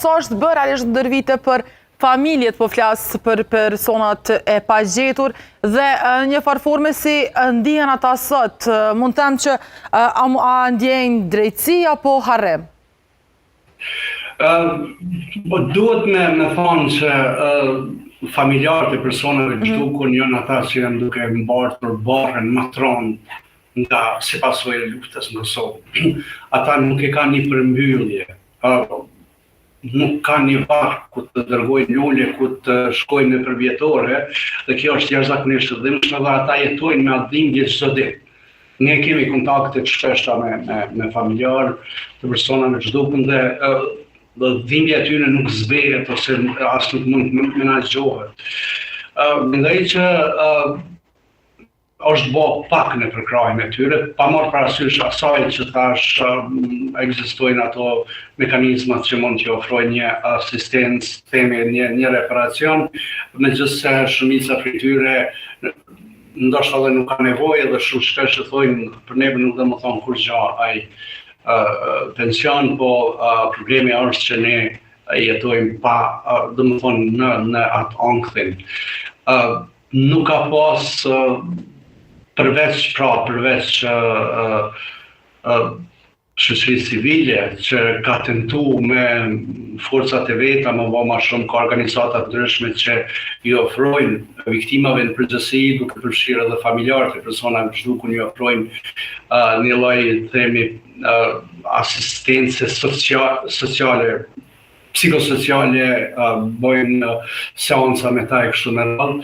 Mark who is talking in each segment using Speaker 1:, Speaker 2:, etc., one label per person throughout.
Speaker 1: Sa është bërë realisht ndër vite për familjet, po flasë për personat e pagjetur dhe një farforme si ndihen ata sot, mund të them që a ndjejnë drejtësi apo harrem?
Speaker 2: Duhet me thonë që familjarët e personave zhdukun janë ata që janë duke mbartur barrën më tronë nga si pasojë e luftës në Kosovë. Ata nuk e kanë një përmbyllje, nuk kanë një varë ku të dërgojnë lule, ku të shkojnë në përvjetore, dhe kjo është jashtëzakonisht e dhimbshme dhe ata jetojnë me atë dhimbje çdo ditë. Ne kemi kontakte të shpeshta me familjarë të personave të zhdukun dhe dhimbja e tyre nuk zbehet ose as nuk mund të menaxhohet. Mendoj që është bë pak në përkrahjen e tyre, pa marrë parasysh asaj që tash ekzistojnë ato mekanizmat që mund t'i ofrojnë një asistencë, themi një reparacion, megjithëse shumica prej tyre ndoshta edhe nuk ka nevojë dhe shumë shpesh që thojnë për neve nuk do të thonë kur gjë ai pension, po problemi është që ne jetojmë pa, do të thonë në atë ankthim. Nuk ka pas përveç shoqërisë civile që ka tentuar me forcat e veta më vonë më shumë ka organizata të ndryshme që i ofrojnë viktimave në përgjithësi, duke përfshirë edhe familjarët e personave të zhdukun, i ofrojnë një lloj themi asistencë sociale, psikosociale, bojnë seansa me ta e kështu me radhë.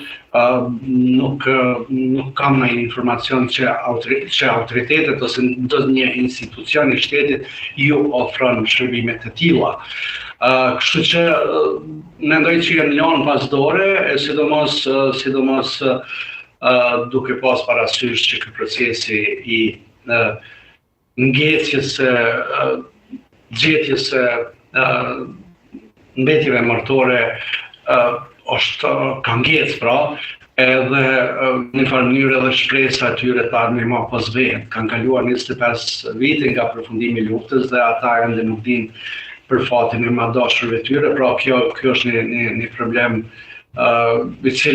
Speaker 2: Nuk kam ndonjë informacion që autoritetet ose ndonjë institucion i shtetit ju ofron shërbime të tilla. Kështu që mendoj që janë lënë pas dore, sidomos duke pas parasysh që ky procesi i ngecjes së gjetjes së mbetjeve martore ka ngecë pra, edhe në një farë mënyrë edhe shpresa e tyre të ardhmë më pas vetë. Kanë kaluar 25 vite nga përfundimi i luftës dhe ata ende nuk dinë për fatin e madhëshurve tyre, pra kjo është një problem i cili